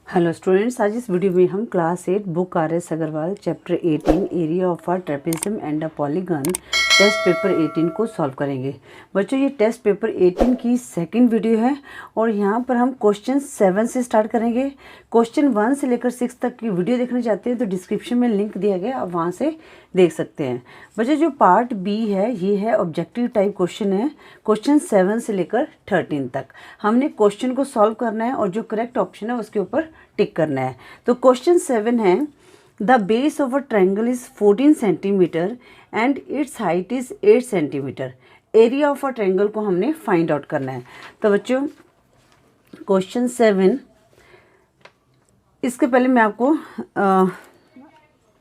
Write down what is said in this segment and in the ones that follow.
Hello students, आज इस video में हम class 8 book RS Aggarwal chapter 18 area of a trapezium and a polygon test paper 18 को solve करेंगे। बच्चों, ये टेस्ट पेपर 18 की सेकंड वीडियो है और यहाँ पर हम क्वेश्चन 7 से स्टार्ट करेंगे। क्वेश्चन 1 से लेकर 6 तक की वीडियो देखना चाहते हैं तो डिस्क्रिप्शन में लिंक दिया गया, आप वहाँ से देख सकते हैं। बच्चों, जो पार्ट बी है ये है ऑब्जेक्टिव टाइप क्वेश्चन है, क्वेश्चन 7 से लेकर 13 तक। हमने क्वेश्चन को सॉल्व करना है और जो करेक्ट ऑप्शन है उसके ऊपर टिक करना है। तो क्वेश्चन 7 है, the base of a triangle is 14 centimetre and it's height is 8 centimetre. Area of a triangle को हमने फाइंड आउट करना है। तो बच्चों, क्वेश्चन 7, इसके पहले मैं आपको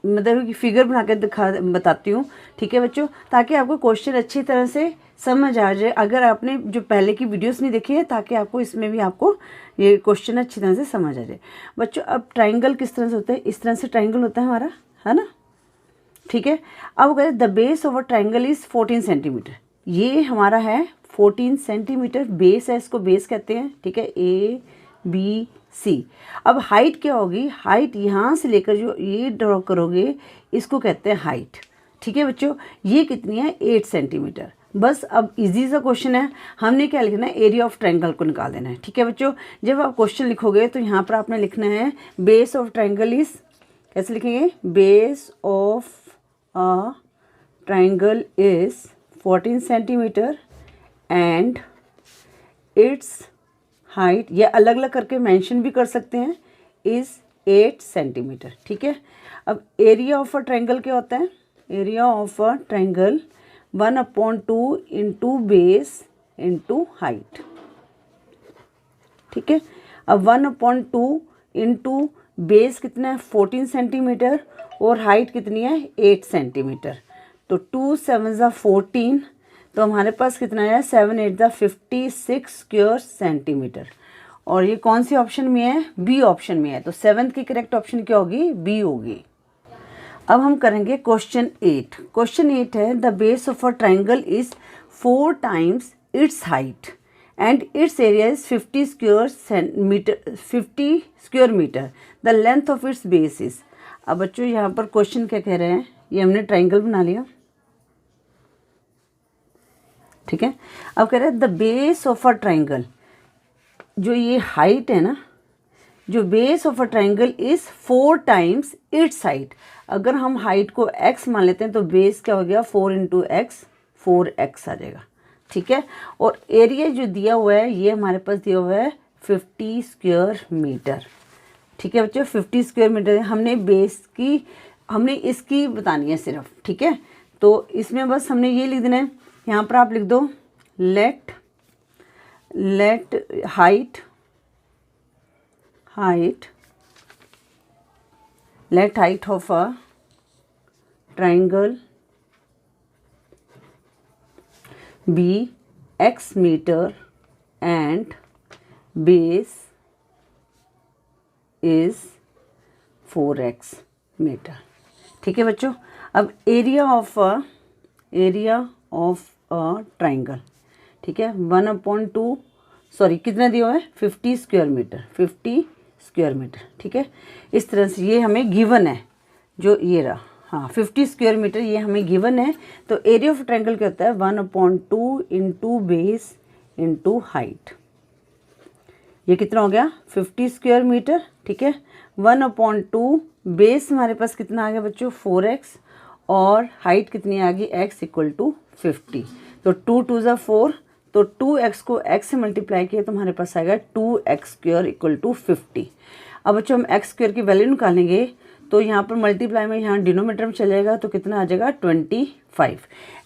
मतलब कि फिगर बना के बताती हूँ, ठीक है बच्चों, ताकि आपको क्वेश्चन अच्छी तरह से समझ आ जाए। अगर आपने जो पहले की वीडियोस नहीं देखी है, ताकि आपको इसमें भी आपको ये क्वेश्चन अच्छी तरह से समझ आ जाए। बच्चों, अब ट्रायंगल किस तरह से होता है, इस तरह से ट्रायंगल होता है हमारा, है ना, ठीक है। अब कहते the base of a triangle is 14 centimetre. ये हमारा है 14 सेंटीमीटर बेस है, इसको बेस कहते हैं, ठीक है, ABC। अब हाइट क्या होगी, हाइट यहाँ से लेकर जो ये ड्रॉ करोगे इसको कहते हैं हाइट, ठीक है बच्चों। ये कितनी है, 8 सेंटीमीटर। बस अब इजी सा क्वेश्चन है, हमने क्या लिखना है, एरिया ऑफ ट्रायंगल को निकाल देना है, ठीक है बच्चों। जब आप क्वेश्चन लिखोगे तो यहाँ पर आपने लिखना है बेस ऑफ ट्रायंगल इज, कैसे लिखेंगे, base of a triangle is 14 centimetre and it's height, ये अलग अलग करके मेंशन भी कर सकते हैं, इज 8 सेंटीमीटर, ठीक है। अब एरिया ऑफ अ ट्रायंगल क्या होता है, area of a triangle 1/2 into base into height, ठीक है। अब 1/2 इंटू बेस कितना है, 14 सेंटीमीटर, और हाइट कितनी है, 8 सेंटीमीटर। तो 2 7 14, तो हमारे पास कितना है, 7 8 56 स्क्वायर सेंटीमीटर। और ये कौन सी ऑप्शन में है, बी ऑप्शन में है। तो 7th की करेक्ट ऑप्शन क्या होगी, बी होगी। अब हम करेंगे क्वेश्चन 8। क्वेश्चन 8 है, the base of a triangle is 4 times its height and its area is 50 square metre. The length of its base is. अब बच्चों, यहाँ पर क्वेश्चन क्या कह रहे हैं, ये हमने ट्रायंगल बना लिया, ठीक है। अब कह रहे हैं the base of a triangle, जो ये हाइट है ना, जो base of a triangle is 4 times its height. अगर हम हाइट को x मान लेते हैं तो बेस क्या हो गया, 4 इंटू एक्स, 4x आ जाएगा, ठीक है। और एरिया जो दिया हुआ है ये हमारे पास दिया हुआ है 50 स्क्वायर मीटर, ठीक है बच्चों। 50 स्क्वायर मीटर हमने बेस की, हमने इसकी बतानी है सिर्फ, ठीक है। तो इसमें बस हमने ये लिख देना है, यहाँ पर आप लिख दो let height of a triangle be x metre and base is 4x metre, ठीक है बच्चों। अब एरिया ऑफ अ ट्रायंगल, ठीक है, 1/2, सॉरी कितना दिया हुआ है, 50 स्क्वायर मीटर, 50 स्क्वायर मीटर, ठीक है। इस तरह से ये हमें गिवन है, जो ये रहा, हाँ 50 स्क्वायर मीटर ये हमें गिवन है। तो एरिया ऑफ ट्रायंगल क्या होता है, 1/2 इंटू बेस इंटू हाइट। ये कितना हो गया, 50 स्क्वायर मीटर, ठीक है। 1/2 बेस हमारे पास कितना आ गया बच्चों, 4x, और हाइट कितनी आ गई, x = 50। तो 2 2 4, तो 2x को x से मल्टीप्लाई किया तो हमारे पास आएगा 2x² = 50। अब बच्चों, हम x² की वैल्यू निकालेंगे तो यहाँ पर मल्टीप्लाई में यहाँ डिनोमीटर में चल जाएगा, तो कितना आ जाएगा, 25।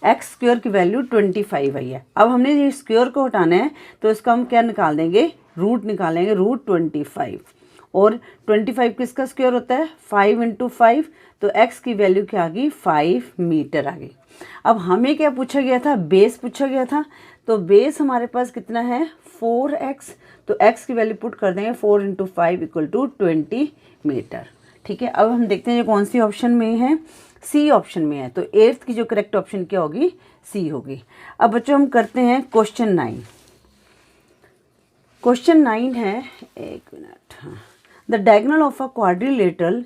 x² की वैल्यू 25 आई है। अब हमने ये स्क्वायर को हटाना है तो इसका हम क्या निकाल देंगे, रूट निकालेंगे, √25। और 25 किसका स्क्वायर होता है, 5 इंटू 5, तो x की वैल्यू क्या आ गई, 5 मीटर आ गई। अब हमें क्या पूछा गया था, बेस पूछा गया था। तो बेस हमारे पास कितना है, 4x, तो x की वैल्यू पुट कर देंगे, 4 इंटू 5 = 20 मीटर, ठीक है। अब हम देखते हैं ये कौन सी ऑप्शन में है, सी ऑप्शन में है। तो 8th की जो करेक्ट ऑप्शन क्या होगी, सी होगी। अब बच्चों हम करते हैं क्वेश्चन 9। क्वेश्चन 9 है, एक मिनट, हाँ, the diagonal of a quadrilateral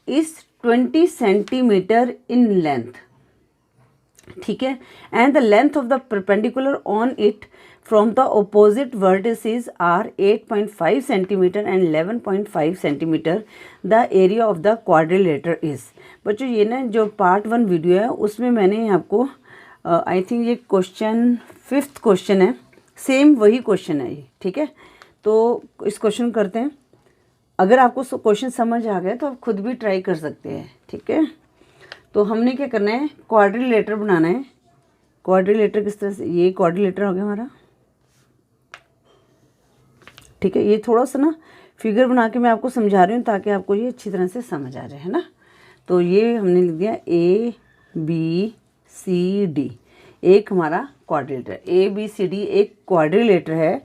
is 20 centimetre in length, ठीक है, and the length of the perpendicular on it from the opposite vertices are 8.5 centimetre and 11.5 centimetre, the area of the quadrilateral is. बच्चों ये ना जो part 1 video है उसमें मैंने आपको आई थिंक ये क्वेश्चन 5th क्वेश्चन है, सेम वही क्वेश्चन है ये, ठीक है। तो इस क्वेश्चन करते हैं, अगर आपको क्वेश्चन समझ आ गया तो आप खुद भी ट्राई कर सकते हैं, ठीक है। तो हमने क्या करना है, क्वाड्रिलेटर बनाना है। क्वाड्रिलेटर किस तरह से, ये क्वाड्रिलेटर हो गया हमारा, ठीक है। ये थोड़ा सा ना फिगर बना के मैं आपको समझा रही हूँ ताकि आपको ये अच्छी तरह से समझ आ जाए, है ना। तो ये हमने लिख दिया ABCD, एक हमारा क्वाड्रिलेटर, ABCD एक क्वाड्रिलेटर है।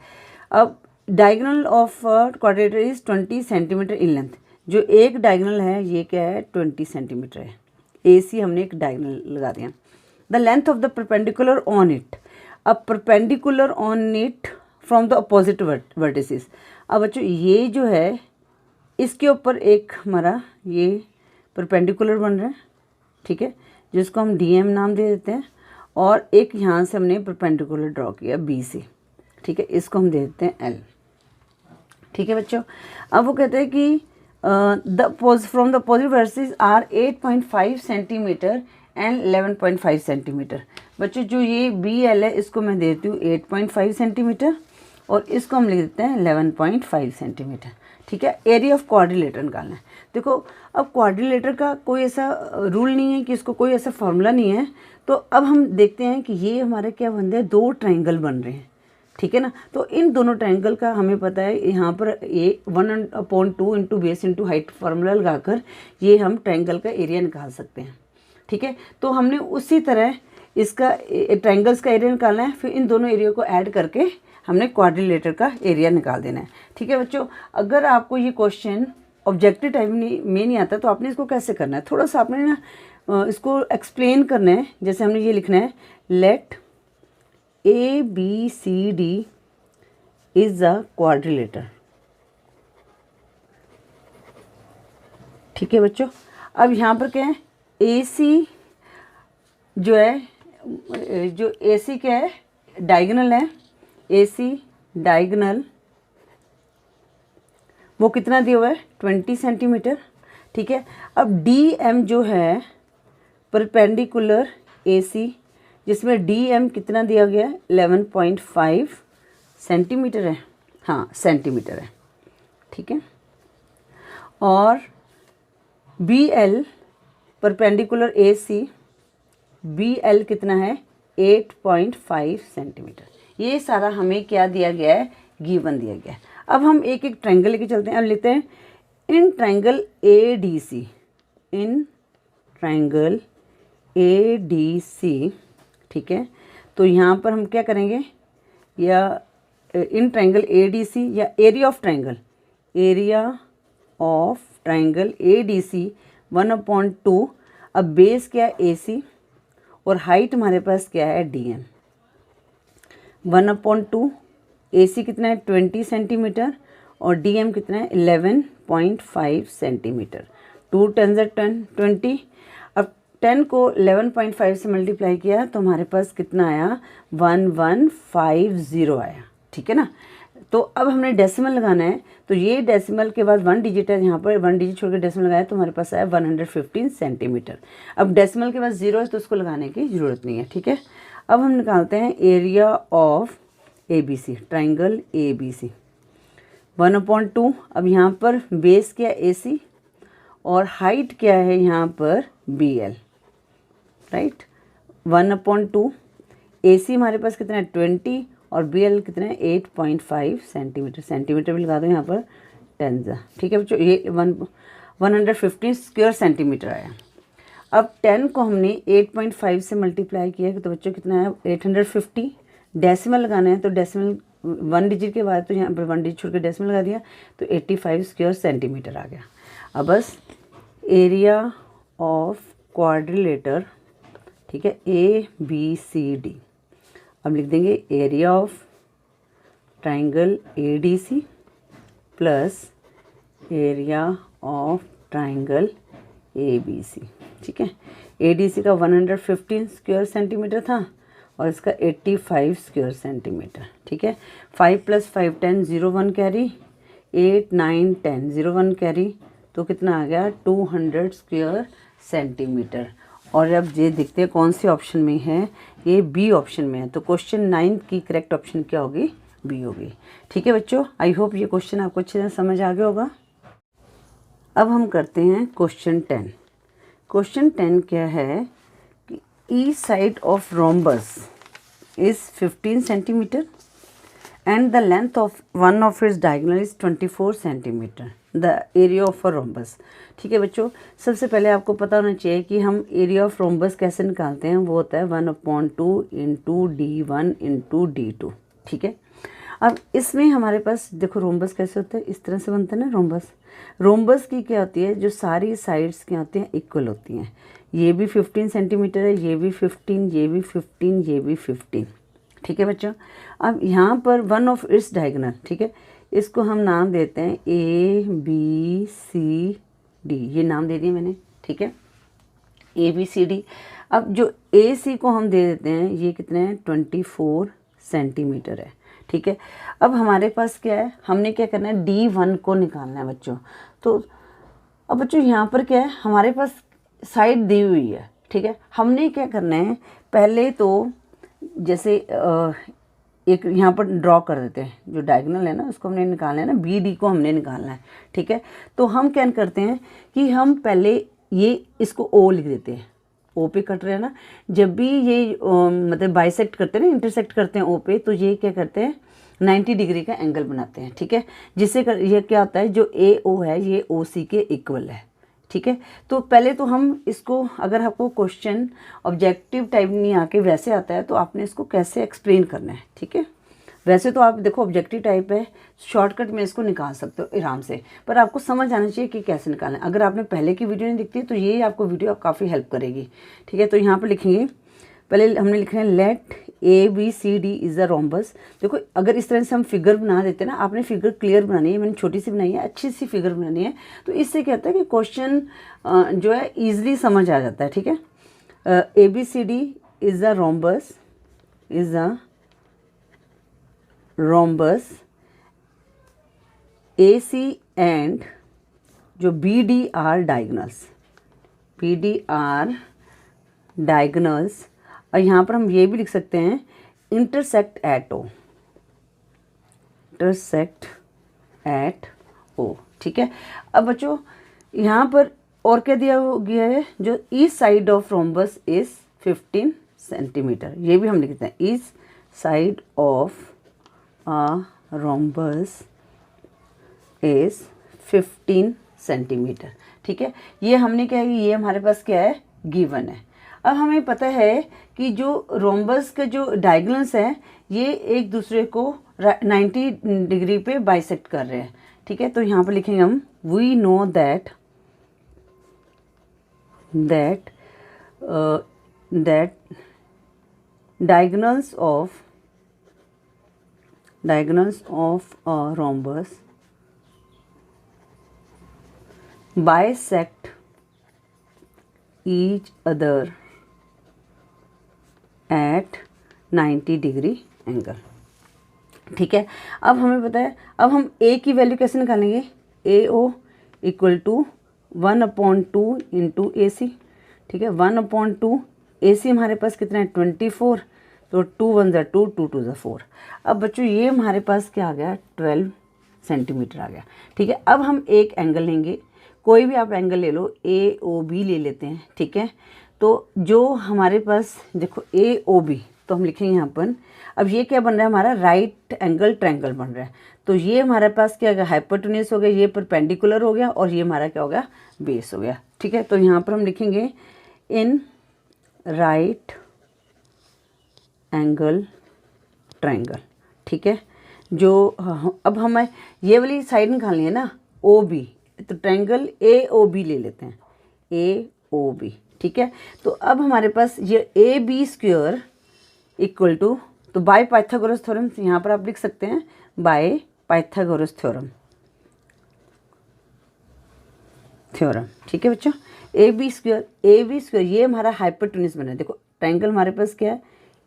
अब diagonal of quadrilateral is 20 centimetre in length, जो एक डायगोनल है ये क्या है 20 सेंटीमीटर है, AC हमने एक डायगोनल लगा दिया। The length of the perpendicular on it, अब perpendicular on it from the opposite vertices. अब बच्चों ये जो है इसके ऊपर एक हमारा ये परपेंडिकुलर बन रहा है, ठीक है, जिसको हम DM नाम दे देते हैं, और एक यहाँ से हमने परपेंडिकुलर ड्रॉ किया BC, ठीक है, इसको हम दे देते हैं L, ठीक है बच्चों। अब वो कहते हैं कि from the opposite vertices are 8.5 centimetre and 11.5 centimetre. बच्चों जो ये BL है इसको मैं देती हूँ 8.5 सेंटीमीटर और इसको हम लिख देते हैं 11.5 सेंटीमीटर, ठीक है। एरिया ऑफ क्वाड्रिलेटर निकालना है। देखो अब क्वाड्रिलेटर का कोई ऐसा रूल नहीं है कि इसको कोई ऐसा फॉर्मूला नहीं है, तो अब हम देखते हैं कि ये हमारे क्या बन रहे हैं, 2 ट्रायंगल बन रहे हैं, ठीक है ना। तो इन दोनों ट्रायंगल का हमें पता है, यहाँ पर ये 1/2 into base into height formula लगाकर ये हम ट्रायंगल का एरिया निकाल सकते हैं, ठीक है। तो हमने उसी तरह इसका ट्रायंगल्स का एरिया निकालना है, फिर इन दोनों एरिया को ऐड करके हमने क्वाड्रिलेटर का एरिया निकाल देना है, ठीक है बच्चों। अगर आपको ये क्वेश्चन ऑब्जेक्टिव टाइप में नहीं आता तो आपने इसको कैसे करना है, थोड़ा सा आपने ना इसको एक्सप्लेन करना है। जैसे हमने ये लिखना है, let ABCD is a quadrilateral, ठीक है बच्चों। अब यहाँ पर क्या है, AC जो है, जो AC क्या है, डायगोनल है, AC डायगोनल वो कितना दिया हुआ है 20 सेंटीमीटर, ठीक है। अब DM जो है परपेंडिकुलर AC, जिसमें DM कितना दिया गया है 11.5 सेंटीमीटर है, हाँ सेंटीमीटर है, ठीक है। और BL परपेंडिकुलर AC, BL कितना है 8.5 सेंटीमीटर। ये सारा हमें क्या दिया गया है, गिवन दिया गया है। अब हम एक एक ट्रायंगल लेके चलते हैं। अब लेते हैं in triangle ADC, in triangle ADC, ठीक है। तो यहाँ पर हम क्या करेंगे, या इन ट्रायंगल ADC या area of triangle, area of triangle ADC 1/2। अब बेस क्या है AC और हाइट हमारे पास क्या है DM। 1/2 AC कितना है 20 सेंटीमीटर और DM कितना है 11.5 सेंटीमीटर। 2 10 10 20। अब 10 को 11.5 से मल्टीप्लाई किया तो हमारे पास कितना आया 1150 आया, ठीक है ना। तो अब हमने डेसिमल लगाना है, तो ये डेसिमल के बाद 1 डिजिट है, यहाँ पर 1 डिजिट छोड़ के डेसिमल लगाया तो हमारे पास आया 115 सेंटीमीटर। अब डेसिमल के बाद 0 है तो उसको लगाने की ज़रूरत नहीं है, ठीक है। अब हम निकालते हैं area of ABC, triangle ABC 1/2। अब यहाँ पर बेस क्या है AC और हाइट क्या है यहाँ पर BL, राइट। 1/2 AC हमारे पास कितना है 20 और BL कितना है 8.5 सेंटीमीटर। सेंटीमीटर भी लगा दो यहाँ पर 10, ठीक है बच्चों। ये 115 स्क्वायर सेंटीमीटर आया। अब 10 को हमने 8.5 से मल्टीप्लाई किया तो बच्चों कितना है 850। डेसिमल लगाना है तो डेसिमल 1 डिजिट के बाद तो यहाँ पर 1 डिजिट छोड़ के डेसिमल लगा दिया तो 85 स्क्वायर सेंटीमीटर आ गया। अब बस एरिया ऑफ क्वाड्रिलेटर, ठीक है, ABCD। अब लिख देंगे area of triangle ADC plus area of triangle ABC, ठीक है। ADC का 115 स्क्वायर सेंटीमीटर था और इसका 85 स्क्वायर सेंटीमीटर, ठीक है। 5 + 5 10 0 1 कैरी, 8 9 10 0 1 कैरी, तो कितना आ गया 200 स्क्वायर सेंटीमीटर। और अब ये देखते हैं कौन से ऑप्शन में है, ये B ऑप्शन में है। तो क्वेश्चन 9 की करेक्ट ऑप्शन क्या होगी, B होगी, ठीक है बच्चों। आई होप ये क्वेश्चन आपको अच्छे से समझ आ गया होगा। अब हम करते हैं क्वेश्चन 10। क्वेश्चन 10 क्या है कि each side of rhombus is 15 centimetre and the length of one of its diagonal is 24 centimetre, the area of a rhombus, ठीक है बच्चों। सबसे पहले आपको पता होना चाहिए कि हम एरिया ऑफ रोम्बस कैसे निकालते हैं, वो होता है 1/2 इंटू D1 इंटू D2, ठीक है। अब इसमें हमारे पास देखो रोम्बस कैसे होता है, इस तरह से बनता है ना रोम्बस। रोम्बस की क्या होती है, जो सारी साइड्स क्या होती हैं, इक्वल होती हैं। ये भी 15 सेंटीमीटर है, ये भी 15, ये भी 15, ये भी 15, ठीक है बच्चों। अब यहाँ पर वन ऑफ इट्स डायगोनल, ठीक है, इसको हम नाम देते हैं ABCD, ये नाम दे दिए मैंने, ठीक है, ABCD। अब जो AC को हम दे देते हैं, ये कितने हैं 24 सेंटीमीटर है, ठीक है। अब हमारे पास क्या है, हमने क्या करना है, D1 को निकालना है बच्चों। तो अब बच्चों यहाँ पर क्या है, हमारे पास साइड दी हुई है, ठीक है। हमने क्या करना है, पहले तो जैसे एक यहाँ पर ड्रॉ कर देते हैं, जो डायगोनल है ना उसको हमने निकालना है ना, BD को हमने निकालना है, ठीक है। तो हम क्या करते हैं कि हम पहले ये इसको O लिख देते हैं, O पे कट रहे हैं ना। जब भी ये मतलब बाइसेक्ट करते हैं ना, इंटरसेक्ट करते हैं O पे, तो ये क्या करते हैं 90 डिग्री का एंगल बनाते हैं, ठीक है। जिससे ये क्या होता है, जो AO है ये OC के इक्वल है, ठीक है। तो पहले तो हम इसको, अगर आपको क्वेश्चन ऑब्जेक्टिव टाइप नहीं आके वैसे आता है तो आपने इसको कैसे एक्सप्लेन करना है, ठीक है। वैसे तो आप देखो ऑब्जेक्टिव टाइप है, शॉर्टकट में इसको निकाल सकते हो आराम से, पर आपको समझ आना चाहिए कि कैसे निकालना है। अगर आपने पहले की वीडियो नहीं देखती तो ये आपको वीडियो काफ़ी हेल्प करेगी, ठीक है। तो यहाँ पर लिखेंगे, पहले हमने लिखना है let ABCD is a rhombus. देखो अगर इस तरह से हम फिगर बना देते हैं ना, आपने फिगर क्लियर बनानी है, मैंने छोटी सी बनाई है, अच्छी सी फिगर बनानी है, तो इससे क्या होता है कि क्वेश्चन जो है ईजिली समझ आ जाता है, ठीक है। ABCD is a rhombus, is a rhombus AC and जो BD are diagonals, BD are diagonals. और यहाँ पर हम ये भी लिख सकते हैं intersect at O, intersect at O, ठीक है। अब बच्चों यहाँ पर और क्या दिया गया है, जो each side of rhombus is 15 centimetre, ये भी हम लिखते हैं each side of a rhombus is 15 centimetre, ठीक है। ये हमने क्या है, ये हमारे पास क्या है, गिवन है। अब हमें पता है कि जो रोम्बस के जो डायगोनल्स हैं ये एक दूसरे को 90 डिग्री पे बाइसेक्ट कर रहे हैं, ठीक है। तो यहाँ पर लिखेंगे हम we know that diagonals of a rhombus bisect each other at 90 degree angle, ठीक है। अब हमें पता है, अब हम A की वैल्यू कैसे निकालेंगे, AO equal to 1/2 into AC, ठीक है। 1/2 AC हमारे पास कितना है 24, तो 2 1 ज़ा 2, 2 2 ज़ा 4। अब बच्चों ये हमारे पास क्या आ गया 12 सेंटीमीटर आ गया, ठीक है। अब हम एक एंगल लेंगे, कोई भी आप एंगल ले लो, AOB ले लेते हैं, ठीक है। तो जो हमारे पास देखो AOB, तो हम लिखेंगे यहाँ पर, अब ये क्या बन रहा है हमारा राइट एंगल ट्रायंगल बन रहा है। तो ये हमारे पास क्या हो गया हाइपोटेन्यूस हो गया, ये परपेंडिकुलर हो गया, और ये हमारा क्या हो गया बेस हो गया, ठीक है। तो यहाँ पर हम लिखेंगे इन राइट एंगल ट्रायंगल, ठीक है। जो अब हमें ये वाली साइड निकालनी है ना OB, तो ट्रायंगल AOB ले लेते हैं, AOB, ठीक है। तो अब हमारे पास ये AB स्क्वायर इक्वल टू, तो बाय पाइथागोरस थ्योरम यहाँ पर आप लिख सकते हैं, बाय पाइथागोरस थ्योरम, थ्योरम। ठीक है बच्चों, ए बी स्क्वायर ये हमारा हाइपोटेन्यूज बना है। देखो ट्रायंगल हमारे पास क्या है,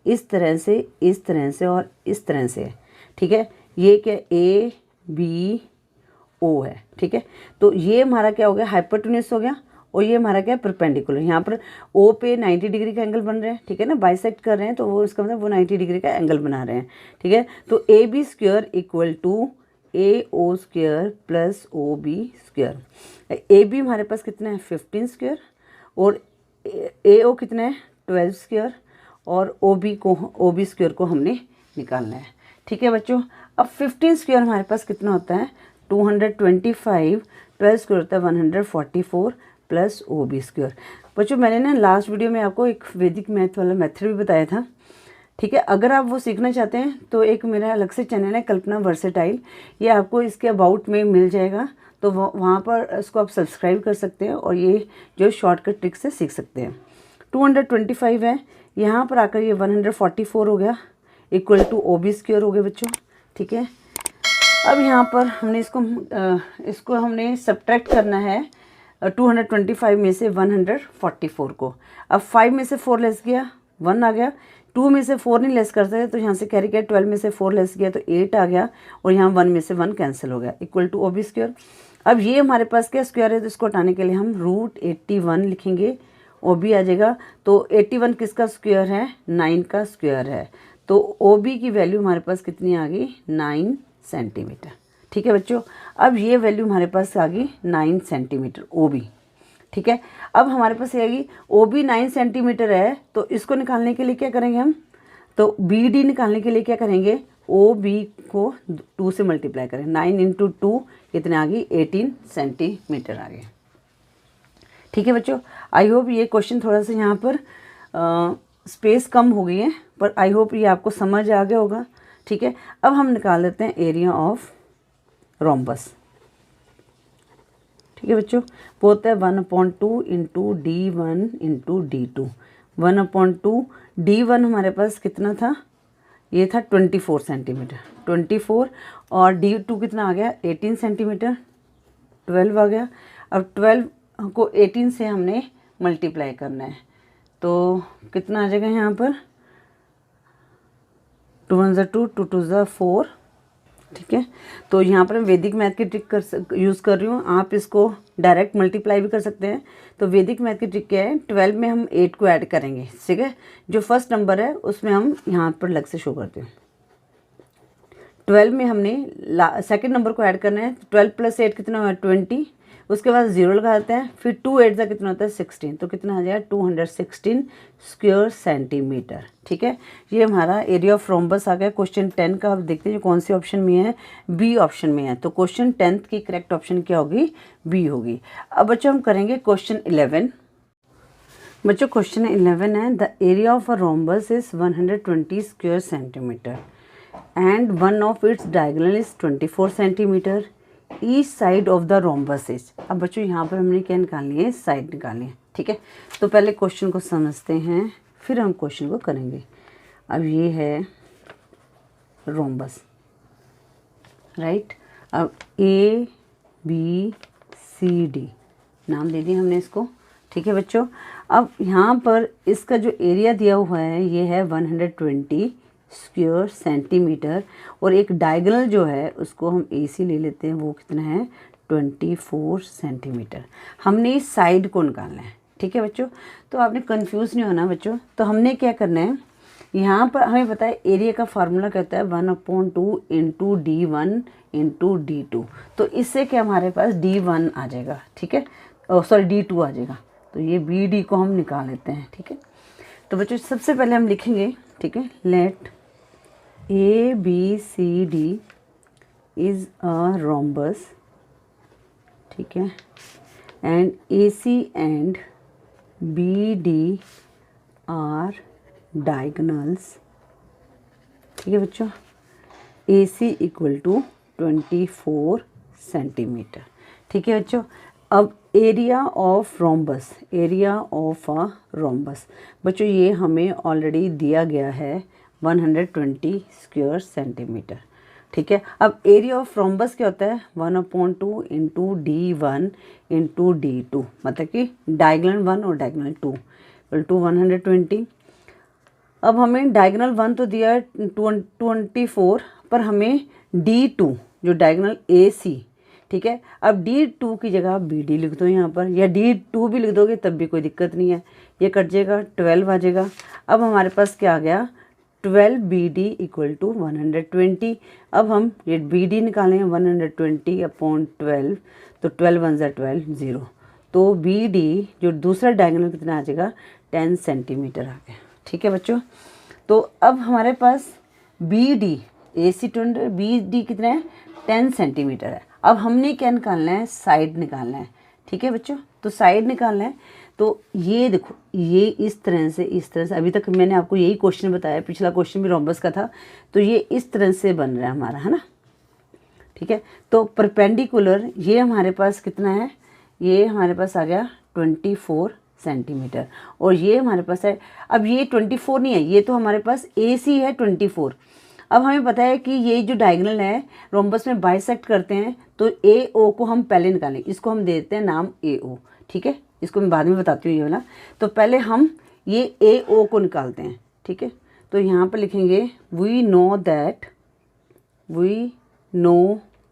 इस तरह से और इस तरह से है। ठीक है, ये क्या ए बी ओ है। ठीक है, तो ये हमारा क्या हो गया, हाइपोटेन्यूज हो गया, और ये हमारा क्या है, परपेंडिकुलर। यहाँ पर ओ पे 90 डिग्री का एंगल बन रहे हैं। ठीक है ना, बाइसेक्ट कर रहे हैं, तो वो इसका मतलब वो 90 डिग्री का एंगल बना रहे हैं। ठीक है, तो A B square equal to A O square plus O B square. A B हमारे पास कितना है 15 स्क्वायर, और ए ओ कितना है 12 स्क्वायर, और ओ बी स्क्वायर को हमने निकालना है। ठीक है बच्चों, अब 15 स्क्वायर हमारे पास कितना होता है 225, 12 स्क्वायर होता है 144 प्लस ओ बी स्क्वायर। बच्चों मैंने ना लास्ट वीडियो में आपको एक वैदिक मैथ वाला मेथड भी बताया था। ठीक है, अगर आप वो सीखना चाहते हैं तो एक मेरा अलग से चैनल है कल्पना वर्सेटाइल, ये आपको इसके अबाउट में मिल जाएगा, तो वहाँ पर इसको आप सब्सक्राइब कर सकते हैं और ये जो शॉर्टकट ट्रिक से सीख सकते हैं। 225 है, यहाँ पर आकर ये 144 हो गया equal to O B square हो गया बच्चों। ठीक है, अब यहाँ पर हमने इसको हमने सब्ट्रैक्ट करना है 225 में से 144 को। अब 5 में से 4 लेस गया 1 आ गया, 2 में से 4 नहीं लेस कर सकते तो यहाँ से कैरी किया, 12 में से 4 लेस गया तो 8 आ गया, और यहाँ 1 में से 1 कैंसिल हो गया equal to O B square. अब ये हमारे पास क्या स्क्वायर है, तो इसको हटाने के लिए हम √81 लिखेंगे, ओ बी आ जाएगा। तो 81 किसका स्क्वायर है, 9 का स्क्वायर है, तो ओ बी की वैल्यू हमारे पास कितनी आ गई 9 सेंटीमीटर। ठीक है बच्चों, अब ये वैल्यू हमारे पास आ गई 9 सेंटीमीटर ओ बी। ठीक है, अब हमारे पास ये आएगी ओ बी 9 सेंटीमीटर है, तो इसको निकालने के लिए क्या करेंगे हम, तो बी डी निकालने के लिए क्या करेंगे, ओ बी को 2 से मल्टीप्लाई करें, 9 इंटू 2 कितने आ गई 18 सेंटीमीटर आ गए। ठीक है बच्चों, आई होप ये क्वेश्चन थोड़ा सा यहाँ पर स्पेस कम हो गई है, पर आई होप ये आपको समझ आ गया होगा। ठीक है, अब हम निकाल लेते हैं एरिया ऑफ रोम्बस। ठीक है बच्चों, वो होता है 1/2 into D1 into D2। 1/2 D1 हमारे पास कितना था, ये था 24 सेंटीमीटर 24, और D2 कितना आ गया 18 सेंटीमीटर 12 आ गया। अब 12 को 18 से हमने मल्टीप्लाई करना है, तो कितना आ जाएगा यहाँ पर 2 1 2 2 2 4। ठीक है, तो यहाँ पर मैं वैदिक मैथ की ट्रिक यूज़ कर रही हूँ, आप इसको डायरेक्ट मल्टीप्लाई भी कर सकते हैं। तो वैदिक मैथ की ट्रिक क्या है, 12 में हम 8 को ऐड करेंगे। ठीक है, जो फर्स्ट नंबर है उसमें हम यहाँ पर अलग से शो करते हैं। 12 में हमने सेकंड नंबर को ऐड करना है, 12 प्लस 8 कितना हुआ 20, उसके बाद 0 लगा देते हैं, फिर 2 8 का कितना होता है 16, तो कितना आ जाएगा 216 स्क्वायर सेंटीमीटर। ठीक है, ये हमारा एरिया ऑफ रोम्बस आ गया। क्वेश्चन 10 का आप देखते हैं कौन से ऑप्शन में है, बी ऑप्शन में है, तो क्वेश्चन 10 की करेक्ट ऑप्शन क्या होगी, बी होगी। अब बच्चों हम करेंगे क्वेश्चन 11। बच्चों क्वेश्चन 11 है, the area of a rhombus is 120 square centimetre and one of its diagonal is 24 centimetre, each side of the rhombus is. अब बच्चों यहाँ पर हमने क्या निकालनी है, साइड निकालनी है। ठीक है, तो पहले क्वेश्चन को समझते हैं फिर हम क्वेश्चन को करेंगे। अब ये है रोम्बस, राइट। अब ए बी सी डी नाम दे दिए हमने इसको। ठीक है बच्चों, अब यहाँ पर इसका जो एरिया दिया हुआ है ये है 120 स्क्वायर सेंटीमीटर, और एक डायगोनल जो है उसको हम AC ले लेते हैं, वो कितना है 24 सेंटीमीटर। हमने इस साइड को निकालना है। ठीक है बच्चों, तो आपने कंफ्यूज नहीं होना बच्चों। तो हमने क्या करना है, यहाँ पर हमें पता है एरिया का फार्मूला कहता है 1/2 इंटू D1 इंटू D2, तो इससे क्या हमारे पास D1 आ जाएगा। ठीक है, सॉरी D2 आ जाएगा, तो ये BD को हम निकाल लेते हैं। ठीक है, तो बच्चों सबसे पहले हम लिखेंगे, ठीक है, let ABCD is a rhombus, ठीक है, and AC and BD are diagonals. ठीक है बच्चों, AC इक्वल टू 24 सेंटीमीटर। ठीक है बच्चों, अब area of rhombus, area of a rhombus बच्चों ये हमें ऑलरेडी दिया गया है 120 स्क्वायर सेंटीमीटर। ठीक है। अब एरिया ऑफ रोम्बस क्या होता है, 1/2 इंटू D1 इंटू D2, मतलब कि डायगोनल 1 और डायगोनल 2 इक्वल टू 120। अब हमें डायगोनल 1 तो दिया है 24, पर हमें D2 जो डायगोनल AC, ठीक है। अब D2 की जगह BD लिख दो यहाँ पर, या D2 भी लिख दोगे तब भी कोई दिक्कत नहीं है, ये कट जाएगा, 12 आ जाएगा। अब हमारे पास क्या आ गया, 12BD इक्वल टू 120। अब हम ये BD निकालेंगे 120/12, तो 12 1 12 0, तो BD जो दूसरा डायगोनल कितना आ जाएगा, 10 सेंटीमीटर आ गया, ठीक है बच्चों। तो अब हमारे पास BD AC 20, BD कितना है, 10 सेंटीमीटर है। अब हमने क्या निकालना है, साइड निकालना है, ठीक है बच्चों। तो साइड निकालना है, तो ये देखो, ये इस तरह से अभी तक मैंने आपको यही क्वेश्चन बताया, पिछला क्वेश्चन भी रोम्बस का था, तो ये इस तरह से बन रहा है हमारा, है ना, ठीक है। तो परपेंडिकुलर ये हमारे पास कितना है, ये हमारे पास आ गया 24 सेंटीमीटर, और ये हमारे पास है, अब ये 24 नहीं है, ये तो हमारे पास AC है 24। अब हमें पता है कि ये जो डायगोनल है रोम्बस में बाइसेक्ट करते हैं, तो AO को हम पहले निकालें, इसको हम दे देते हैं नाम AO, ठीक है। इसको मैं बाद में बताती हूँ ये वाला, तो पहले हम ये AO को निकालते हैं, ठीक है। तो यहाँ पर लिखेंगे we know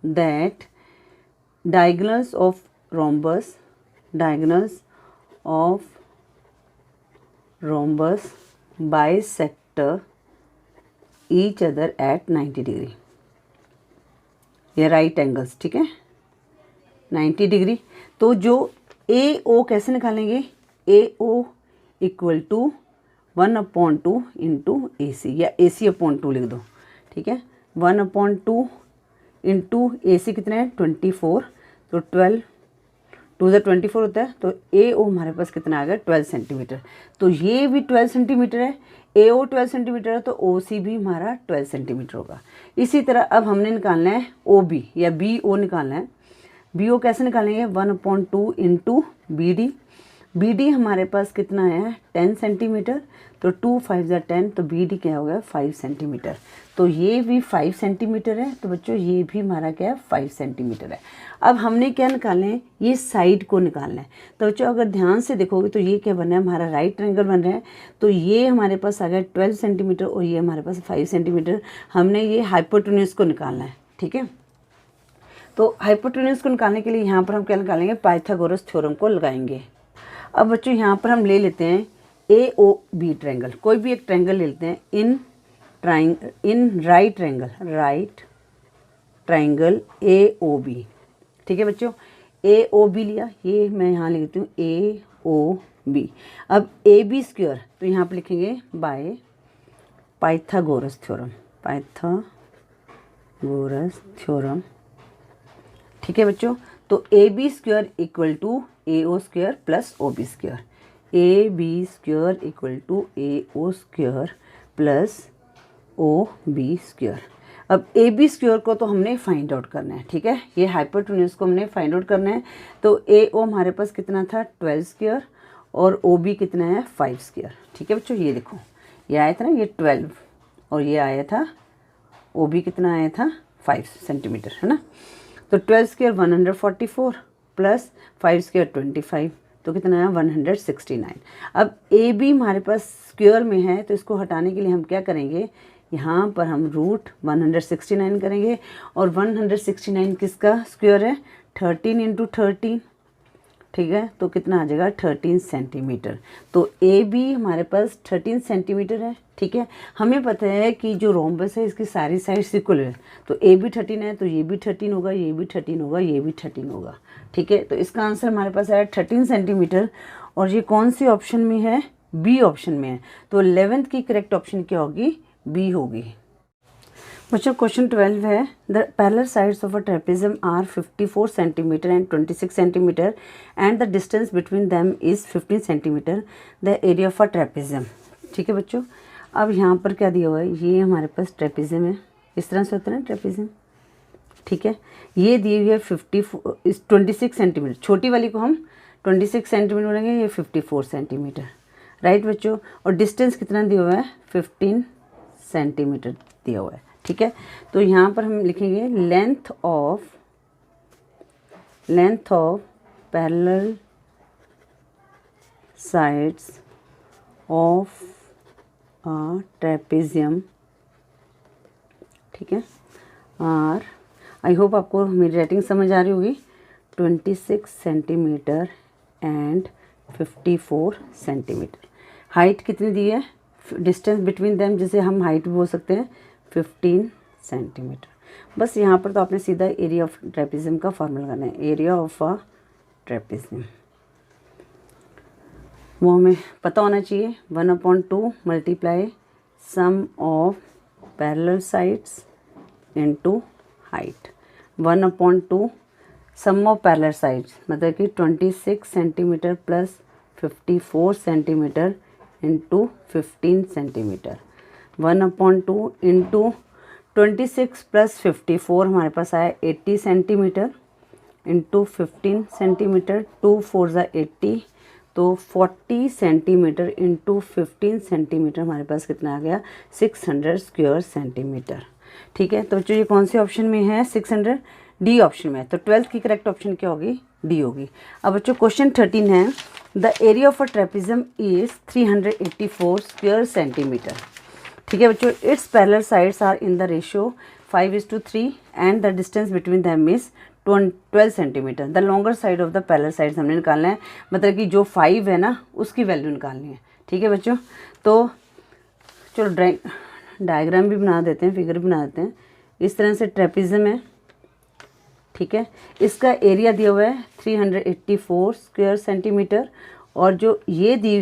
that diagonals of rhombus bisector each other at 90 degree, या राइट एंगल्स, ठीक है, 90 डिग्री। तो जो AO कैसे निकालेंगे, AO equal to 1/2 into AC, या AC/2 लिख दो, ठीक है। 1/2 इंटू AC कितना है, 24, तो 12 2 × 24 होता है, तो AO हमारे पास कितना आ गया, 12 सेंटीमीटर। तो ये भी 12 सेंटीमीटर है, AO 12 सेंटीमीटर है, तो OC भी हमारा 12 सेंटीमीटर होगा। इसी तरह अब हमने निकालना है OB या BO निकालना है। BO कैसे निकालेंगे, 1/2 इंटू BD हमारे पास कितना है, 10 सेंटीमीटर, तो 2 5 × 10, तो BD क्या हो गया, 5 सेंटीमीटर। तो ये भी 5 सेंटीमीटर है, तो बच्चों ये भी हमारा क्या है, 5 सेंटीमीटर है। अब हमने क्या निकालना है, ये साइड को निकालना है। तो बच्चों अगर ध्यान से देखोगे तो ये क्या बन रहा है, हमारा राइट ट्रायंगल बन रहा है। तो ये हमारे पास आ गया 12 सेंटीमीटर, और ये हमारे पास 5 सेंटीमीटर। हमने ये हाइपोटेन्यूज को निकालना है, ठीक है। तो हाइपोटेन्यूज को निकालने के लिए यहाँ पर हम क्या निकालेंगे, पाइथागोरस थ्योरम को लगाएंगे। अब बच्चों यहाँ पर हम ले लेते हैं AOB ट्रायंगल, कोई भी एक ट्रायंगल ले लेते हैं, इन राइट ट्रायंगल AOB, ठीक है बच्चों। AOB लिया, ये मैं यहाँ लिख देती हूँ AOB। अब AB², तो यहाँ पर लिखेंगे बाय पाइथागोरस थ्योरम, ठीक है बच्चों। तो AB² equal to AO² plus OB², AB² equal to AO² plus OB²। अब AB² को तो हमने फाइंड आउट करना है, ठीक है, ये हाइपोटेन्यूज को हमने फाइंड आउट करना है। तो AO हमारे पास कितना था, 12² और OB कितना है, 5², ठीक है बच्चों। ये देखो, ये आया था ना, ये 12, और ये आया था OB कितना आया था, 5 सेंटीमीटर, है ना। तो 12² 144 प्लस 5² 25, तो कितना है, 169। अब AB हमारे पास स्क्वायर में है, तो इसको हटाने के लिए हम क्या करेंगे, यहाँ पर हम रूट 169 करेंगे, और 169 किसका स्क्वायर है, 13 × 13, ठीक है। तो कितना आ जाएगा, 13 सेंटीमीटर। तो AB हमारे पास 13 सेंटीमीटर है, ठीक है। हमें पता है कि जो रोम्बस है इसकी सारी साइड्स इक्वल है, तो AB 13 है, तो ये भी 13 होगा, ये भी 13 होगा, ये भी 13 होगा, ठीक है। तो इसका आंसर हमारे पास है 13 सेंटीमीटर, और ये कौन सी ऑप्शन में है, B ऑप्शन में है। तो 11th की करेक्ट ऑप्शन क्या होगी, B होगी। बच्चों क्वेश्चन 12 है, the parallel sides of a trapezium are 54 centimetre and 26 centimetre and the distance between them is 15 centimetre, the area of a trapezium, ठीक है बच्चों। अब यहाँ पर क्या दिया हुआ है, ये हमारे पास ट्रेपेजियम है, इस तरह से होता है ना ट्रेपेजियम, ठीक है। ये दी हुई है 26 सेंटीमीटर, छोटी वाली को हम 26 सेंटीमीटर बोलेंगे, ये 54 सेंटीमीटर, राइट बच्चों। और डिस्टेंस कितना दिया हुआ है, 15 सेंटीमीटर दिया हुआ है, ठीक है। तो यहाँ पर हम लिखेंगे length of parallel sides of a trapezium, ठीक है। और आई होप आपको मेरी राइटिंग समझ आ रही होगी। 26 सेंटीमीटर एंड 54 सेंटीमीटर। हाइट कितनी दी है, डिस्टेंस बिटवीन देम जिसे हम हाइट भी बोल सकते हैं 15 सेंटीमीटर। बस यहाँ पर तो आपने सीधा एरिया ऑफ ट्रेपेजियम का फॉर्मूला करना है, एरिया ऑफ अ ट्रेपेजियम वो हमें पता होना चाहिए। 1/2 multiply sum of parallel sides into height. 1/2 sum of parallel sides मतलब कि 26 centimetre plus 54 centimetre into 15 centimetre. 1/2 into 26 plus 54 हमारे पास आया 80 सेंटीमीटर इंटू 15 सेंटीमीटर। 2 4 ज़ा 80, तो 40 सेंटीमीटर इंटू 15 सेंटीमीटर हमारे पास कितना आ गया 600 स्क्वायर सेंटीमीटर। ठीक है, तो बच्चों ये कौन से ऑप्शन में है 600, डी ऑप्शन में है। तो 12th की करेक्ट ऑप्शन क्या होगी, डी होगी। अब बच्चों क्वेश्चन 13 है, the area of a trapezium is 384 square centimetre. ठीक है बच्चों, its parallel sides are in the ratio 5:3 and the distance between them is 12 centimetre. The longer side of the parallel sides हमने निकालना है, मतलब कि जो 5 है ना उसकी वैल्यू निकालनी है। ठीक है बच्चों, तो चलो डायग्राम भी बना देते हैं, फिगर भी बना देते हैं। इस तरह से ट्रेपेजियम है, ठीक है, इसका एरिया दिया हुआ है 384 स्क्वायर सेंटीमीटर, और जो ये दी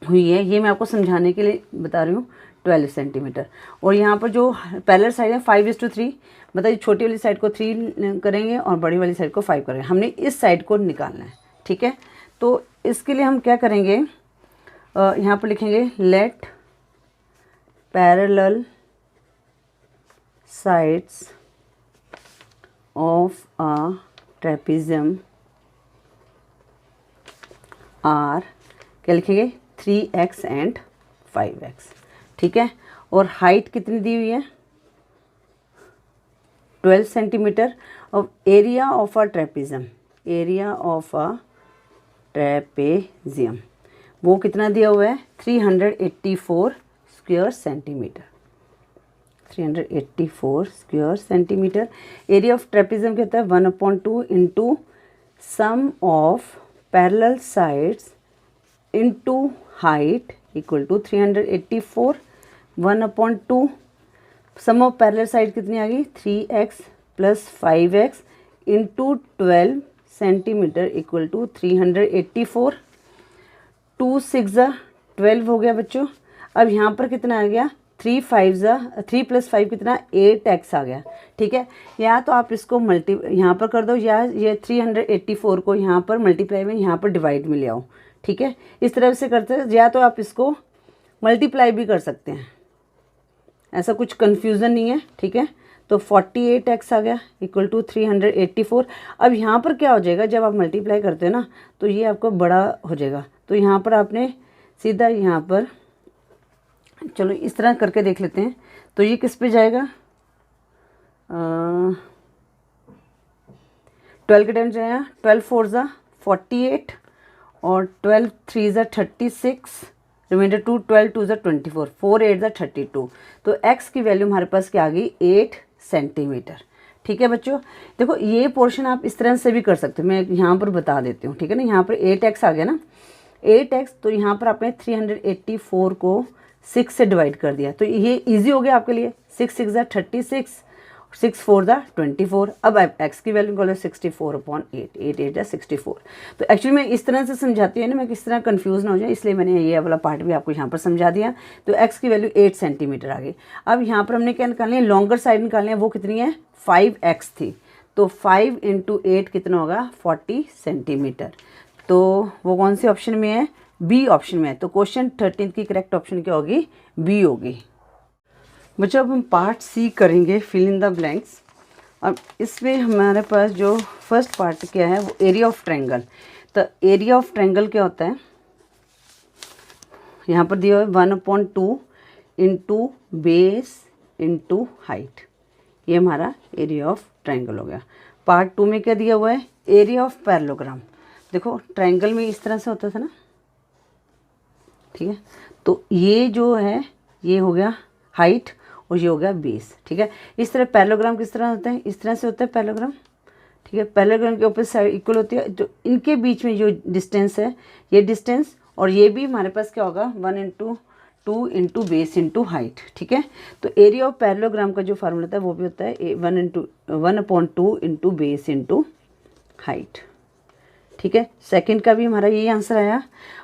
हुई है ये मैं आपको समझाने के लिए बता रही हूँ 12 सेंटीमीटर। और यहाँ पर जो पैरेलल साइड है 5:3, मतलब छोटी वाली साइड को 3 करेंगे और बड़ी वाली साइड को 5 करेंगे। हमने इस साइड को निकालना है। ठीक है, तो इसके लिए हम क्या करेंगे, यहाँ पर लिखेंगे let parallel sides of a trapezium are, क्या लिखेंगे 3x एंड 5x। ठीक है, और हाइट कितनी दी हुई है 12 सेंटीमीटर। और area of a trapezium, area of a trapezium वो कितना दिया हुआ है 384 square centimetre. 384 square centimetre. Area of trapezium क्या होता है 1/2 into sum of parallel sides into height equal to 384। 1/2 sum of parallel side कितनी आ गई 3x plus 5x into 12 centimetre equal to 384। 2 6 ज़ा 12 हो गया बच्चों। अब यहाँ पर कितना आ गया 3 + 5 कितना 8x आ गया। ठीक है, या तो आप इसको यहाँ पर कर दो, या ये 384 को यहाँ पर मल्टीप्लाई में यहाँ पर डिवाइड में ले आओ। ठीक है, इस तरह से करते हैं, या तो आप इसको मल्टीप्लाई भी कर सकते हैं, ऐसा कुछ कन्फ्यूज़न नहीं है। ठीक है, तो 48x आ गया इक्वल टू 384। अब यहाँ पर क्या हो जाएगा, जब आप मल्टीप्लाई करते हो ना तो ये आपको बड़ा हो जाएगा, तो यहाँ पर आपने सीधा यहाँ पर, चलो इस तरह करके देख लेते हैं। तो ये किस पे जाएगा 12 के टाइम जाएगा, 12 4 ज़ा 48 और 12 3 ज़ा 36, रिमाइंडर 2, 12 2 ज़ा 24, 4 8 ज़ा 32। तो x की वैल्यू हमारे पास क्या आ गई 8 सेंटीमीटर। ठीक है बच्चों, देखो ये पोर्शन आप इस तरह से भी कर सकते हो, मैं यहाँ पर बता देती हूँ। ठीक है ना, यहाँ पर 8x आ गया ना 8x, तो यहाँ पर आपने 384 को 6 से डिवाइड कर दिया, तो ये इजी हो गया आपके लिए। 6 6 ज़ा 36, 6 4 ज़ा 24। अब x की वैल्यू निकालो 64/8, 8 8 ज़ा 64। तो एक्चुअली मैं इस तरह से समझाती हूँ ना, मैं किस तरह कंफ्यूज ना हो जाए, इसलिए मैंने ये वाला पार्ट भी आपको यहाँ पर समझा दिया। तो x की वैल्यू 8 सेंटीमीटर आ गई। अब यहाँ पर हमने क्या निकालनी है, लॉन्गर साइड निकालनी है, वो कितनी है 5x थी, तो 5 × 8 कितना होगा 40 सेंटीमीटर। तो वो कौन से ऑप्शन में है, बी ऑप्शन में है। तो क्वेश्चन 13 की करेक्ट ऑप्शन क्या होगी, बी होगी। बच्चों अब हम पार्ट सी करेंगे, फिल इन द ब्लैंक्स। अब इसमें हमारे पास जो फर्स्ट पार्ट क्या है वो एरिया ऑफ ट्रायंगल। तो एरिया ऑफ ट्रायंगल क्या होता है, यहाँ पर दिया हुआ है 1/2 इंटू बेस इंटू हाइट। ये हमारा एरिया ऑफ ट्रायंगल हो गया। पार्ट 2 में क्या दिया हुआ है, एरिया ऑफ पैरेललोग्राम। देखो ट्रायंगल में इस तरह से होता था ना, ठीक है, तो ये जो है ये हो गया हाइट और ये हो गया बेस, ठीक है। इस तरह पैरेललोग्राम किस तरह होता है, इस तरह से होता है पैरेललोग्राम, ठीक है। पैरेललोग्राम के ऑपोजिट साइड इक्वल होती है, जो इनके बीच में जो डिस्टेंस है ये डिस्टेंस, और ये भी हमारे पास क्या होगा 1 into 2 into base into height, ठीक है। तो एरिया ऑफ पैरेललोग्राम का जो फार्मूला होता है वो भी होता है 1/2 इंटू बेस इंटू हाइट, ठीक है। सेकंड का भी हमारा यही आंसर आया।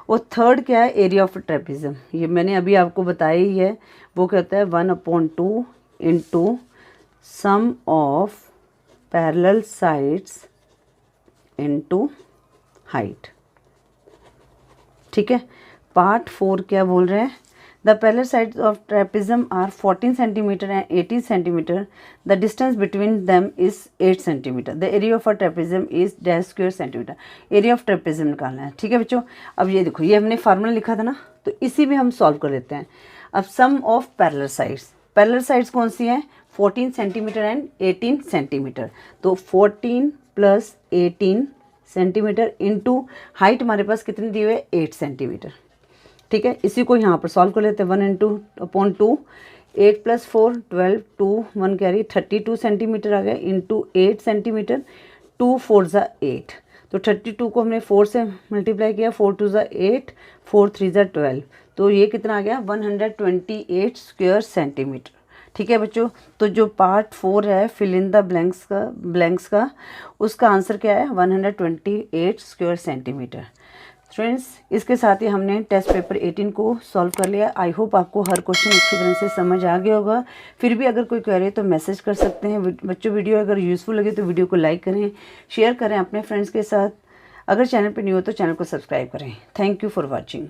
और थर्ड क्या है, एरिया ऑफ ट्रेपेजियम। ये मैंने अभी आपको बताया ही है, वो क्या होता है 1/2 into sum of parallel sides into height, ठीक है। पार्ट 4 क्या बोल रहे हैं, the parallel sides of trapezium are 14 centimetre and 18 centimetre, the distance between them is 8 centimetre, the area of a trapezium is dash square centimetre. Area of trapezium निकालना है, ठीक है बच्चों। अब ये देखो, ये हमने फार्मूला लिखा था ना, तो इसी में हम सॉल्व कर लेते हैं। अब sum of parallel sides, parallel sides कौन सी हैं, 14 सेंटीमीटर एंड 18 सेंटीमीटर, तो 14 प्लस 18 सेंटीमीटर इंटू हाइट हमारे पास कितने दिए हुए 8 सेंटीमीटर, ठीक है। इसी को यहाँ पर सॉल्व कर लेते हैं। 1/2 8 + 4 12 2 1 कैरी 32 सेंटीमीटर आ गया इंटू 8 सेंटीमीटर, 2 4 ज़ा 8, तो 32 को हमने 4 से मल्टीप्लाई किया, 4 2 ज़ा 8 4 3 ज़ा 12, तो ये कितना आ गया 128 स्क्वायर सेंटीमीटर, ठीक है बच्चों। तो जो पार्ट 4 है फिल इन द ब्लैंक्स का उसका आंसर क्या है 128 स्क्वायर सेंटीमीटर। फ्रेंड्स इसके साथ ही हमने टेस्ट पेपर 18 को सॉल्व कर लिया। आई होप आपको हर क्वेश्चन अच्छी तरह से समझ आ गया होगा। फिर भी अगर कोई क्वेरी है तो मैसेज कर सकते हैं। बच्चों वीडियो अगर यूज़फुल लगे तो वीडियो को लाइक करें, शेयर करें अपने फ्रेंड्स के साथ। अगर चैनल पर न्यू हो तो चैनल को सब्सक्राइब करें। Thank you for watching.